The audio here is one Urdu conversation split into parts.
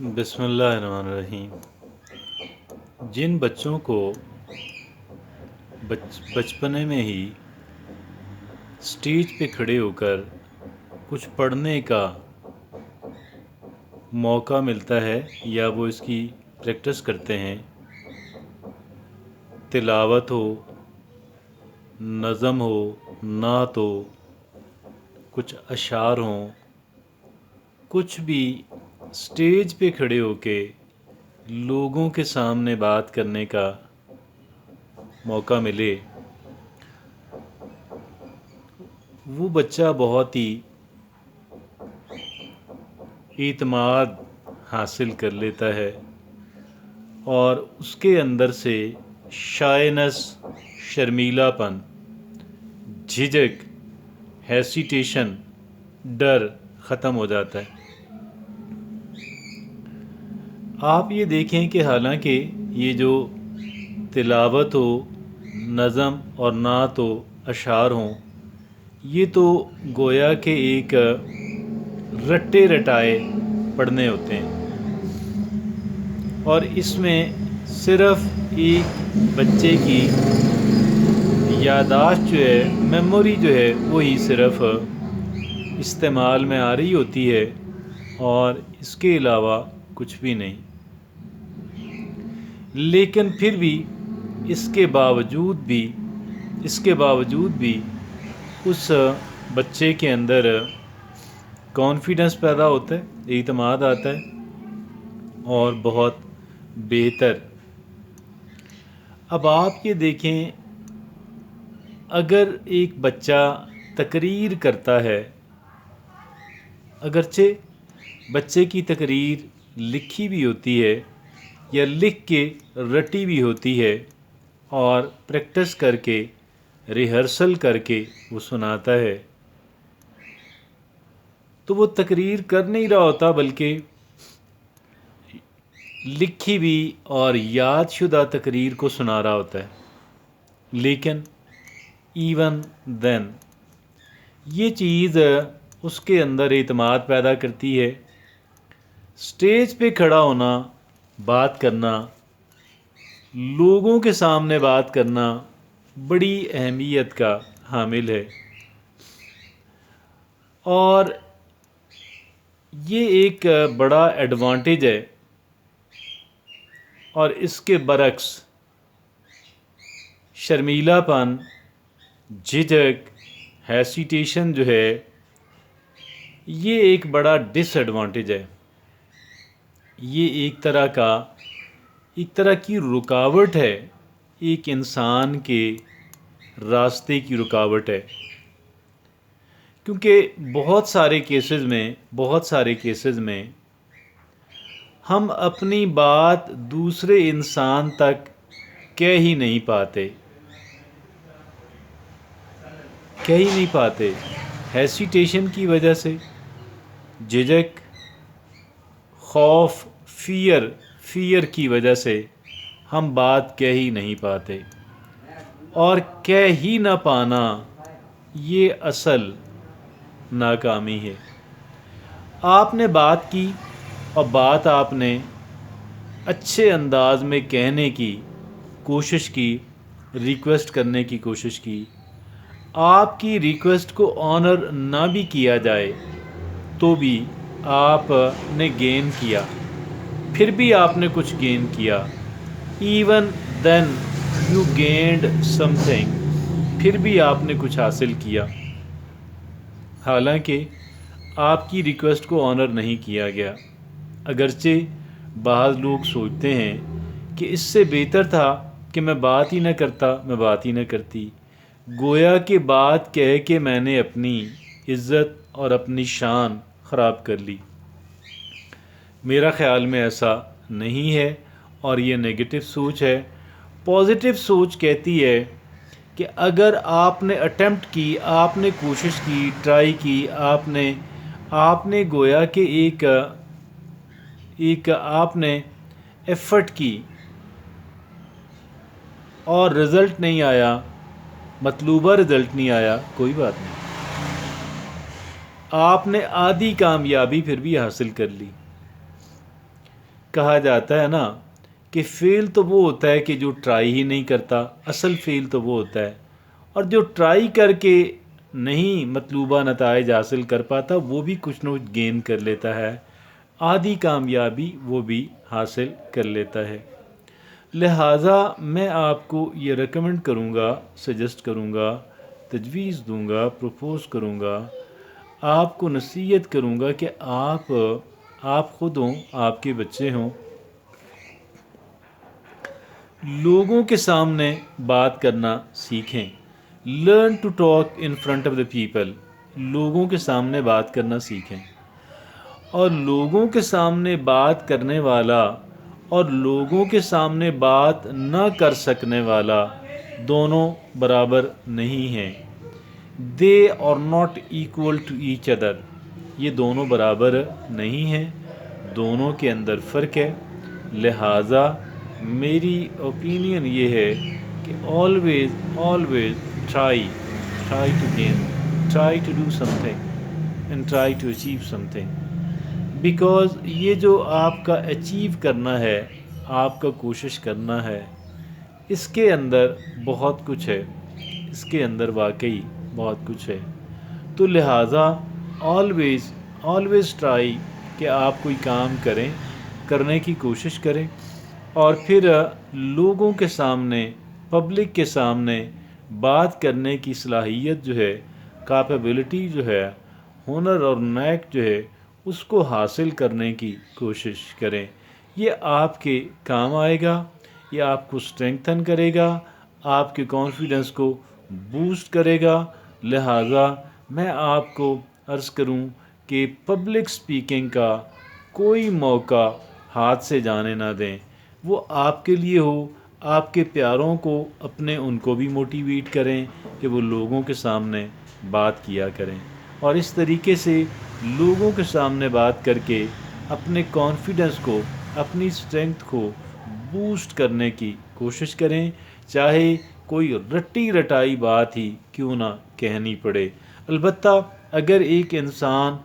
بسم اللہ الرحمن الرحیم۔ جن بچوں کو بچپنے میں ہی اسٹیج پہ کھڑے ہو کر کچھ پڑھنے کا موقع ملتا ہے یا وہ اس کی پریکٹس کرتے ہیں، تلاوت ہو، نظم ہو، نعت ہو، کچھ اشعار ہوں، کچھ بھی اسٹیج پہ کھڑے ہو کے لوگوں کے سامنے بات کرنے کا موقع ملے، وہ بچہ بہت ہی اعتماد حاصل کر لیتا ہے اور اس کے اندر سے شائنس، شرمیلا پن، جھجک، ہیسیٹیشن، ڈر ختم ہو جاتا ہے۔ آپ یہ دیکھیں کہ حالانکہ یہ جو تلاوت ہو، نظم اور نعت و اشعار ہوں، یہ تو گویا کہ ایک رٹے رٹائے پڑھنے ہوتے ہیں، اور اس میں صرف ایک بچے کی یادداشت جو ہے، میموری جو ہے، وہی صرف استعمال میں آ رہی ہوتی ہے اور اس کے علاوہ کچھ بھی نہیں۔ لیکن پھر بھی اس کے باوجود بھی اس بچے کے اندر کانفیڈنس پیدا ہوتا ہے، اعتماد آتا ہے اور بہت بہتر۔ اب آپ یہ دیکھیں، اگر ایک بچہ تقریر کرتا ہے، اگرچہ بچے کی تقریر لکھی بھی ہوتی ہے یا لکھ کے رٹی بھی ہوتی ہے اور پریکٹس کر کے، ریہرسل کر کے وہ سناتا ہے، تو وہ تقریر کر نہیں رہا ہوتا بلکہ لکھی بھی اور یاد شدہ تقریر کو سنا رہا ہوتا ہے۔ لیکن ایون دین یہ چیز اس کے اندر اعتماد پیدا کرتی ہے۔ اسٹیج پہ کھڑا ہونا، بات کرنا، لوگوں کے سامنے بات کرنا بڑی اہمیت کا حامل ہے، اور یہ ایک بڑا ایڈوانٹیج ہے۔ اور اس کے برعکس شرمیلا پن، جھجک، ہیسیٹیشن جو ہے، یہ ایک بڑا ڈس ایڈوانٹیج ہے۔ یہ ایک طرح کی رکاوٹ ہے، ایک انسان کے راستے کی رکاوٹ ہے، کیونکہ بہت سارے کیسز میں ہم اپنی بات دوسرے انسان تک کہہ ہی نہیں پاتے، ہیسیٹیشن کی وجہ سے، جھجک، خوف، فیئر کی وجہ سے ہم بات کہہ ہی نہیں پاتے، اور کہہ ہی نہ پانا یہ اصل ناکامی ہے۔ آپ نے بات کی اور بات آپ نے اچھے انداز میں کہنے کی کوشش کی، ریکویسٹ کرنے کی کوشش کی، آپ کی ریکویسٹ کو آنر نہ بھی کیا جائے تو بھی آپ نے گین کیا، پھر بھی آپ نے کچھ گین کیا، even then you gained something, پھر بھی آپ نے کچھ حاصل کیا، حالانکہ آپ کی ریکویسٹ کو آنر نہیں کیا گیا۔ اگرچہ بعض لوگ سوچتے ہیں کہ اس سے بہتر تھا کہ میں بات ہی نہ کرتی، گویا کہ بات کہہ کے میں نے اپنی عزت اور اپنی شان خراب کر لی۔ میرا خیال میں ایسا نہیں ہے، اور یہ نیگیٹو سوچ ہے۔ پازیٹیو سوچ کہتی ہے کہ اگر آپ نے اٹیمپٹ کی، آپ نے کوشش کی، ٹرائی کی، آپ نے گویا کہ ایک آپ نے ایفرٹ کی اور رزلٹ نہیں آیا، مطلوبہ رزلٹ نہیں آیا، کوئی بات نہیں، آپ نے آدھی کامیابی پھر بھی حاصل کر لی۔ کہا جاتا ہے نا کہ فیل تو وہ ہوتا ہے کہ جو ٹرائی ہی نہیں کرتا، اصل فیل تو وہ ہوتا ہے، اور جو ٹرائی کر کے نہیں مطلوبہ نتائج حاصل کر پاتا وہ بھی کچھ نہ کچھ گین کر لیتا ہے، آدھی کامیابی وہ بھی حاصل کر لیتا ہے۔ لہٰذا میں آپ کو یہ ریکمنڈ کروں گا، سجیسٹ کروں گا، تجویز دوں گا، پروپوز کروں گا، آپ کو نصیحت کروں گا کہ آپ خود ہوں، آپ کے بچے ہوں، لوگوں کے سامنے بات کرنا سیکھیں۔ Learn to talk in front of the people, لوگوں کے سامنے بات کرنا سیکھیں۔ اور لوگوں کے سامنے بات کرنے والا اور لوگوں کے سامنے بات نہ کر سکنے والا دونوں برابر نہیں ہیں۔ They are not equal to each other, یہ دونوں برابر نہیں ہیں، دونوں کے اندر فرق ہے۔ لہٰذا میری اوپینین یہ ہے کہ always try to do something and try to achieve something، because یہ جو آپ کا اچیو کرنا ہے، آپ کا کوشش کرنا ہے، اس کے اندر بہت کچھ ہے، اس کے اندر واقعی بہت کچھ ہے۔ تو لہٰذا always ٹرائی کہ آپ کوئی کام کریں، کرنے کی کوشش کریں، اور پھر لوگوں کے سامنے، پبلک کے سامنے بات کرنے کی صلاحیت جو ہے، کیپیبلٹی جو ہے، ہنر اور نیک جو ہے، اس کو حاصل کرنے کی کوشش کریں۔ یہ آپ کے کام آئے گا، یہ آپ کو اسٹرینگتھن کرے گا، آپ کے کانفیڈنس کو بوسٹ کرے گا۔ لہٰذا میں آپ کو عرض کروں کہ پبلک سپیکنگ کا کوئی موقع ہاتھ سے جانے نہ دیں، وہ آپ کے لیے ہو، آپ کے پیاروں کو اپنے ان کو بھی موٹیویٹ کریں کہ وہ لوگوں کے سامنے بات کیا کریں، اور اس طریقے سے لوگوں کے سامنے بات کر کے اپنے کانفیڈنس کو، اپنی اسٹرینگتھ کو بوسٹ کرنے کی کوشش کریں، چاہے کوئی رٹی رٹائی بات ہی کیوں نہ کہنی پڑے۔ البتہ اگر ایک انسان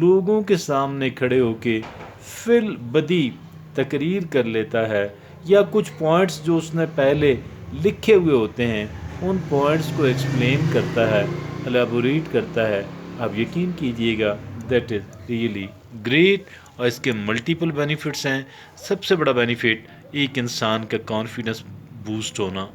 لوگوں کے سامنے کھڑے ہو کے فی البدی تقریر کر لیتا ہے، یا کچھ پوائنٹس جو اس نے پہلے لکھے ہوئے ہوتے ہیں ان پوائنٹس کو ایکسپلین کرتا ہے، الیبوریٹ کرتا ہے، آپ یقین کیجئے گا دیٹ از ریئلی گریٹ، اور اس کے ملٹیپل بینیفٹس ہیں۔ سب سے بڑا بینیفٹ ایک انسان کا کانفیڈنس بوسٹ ہونا۔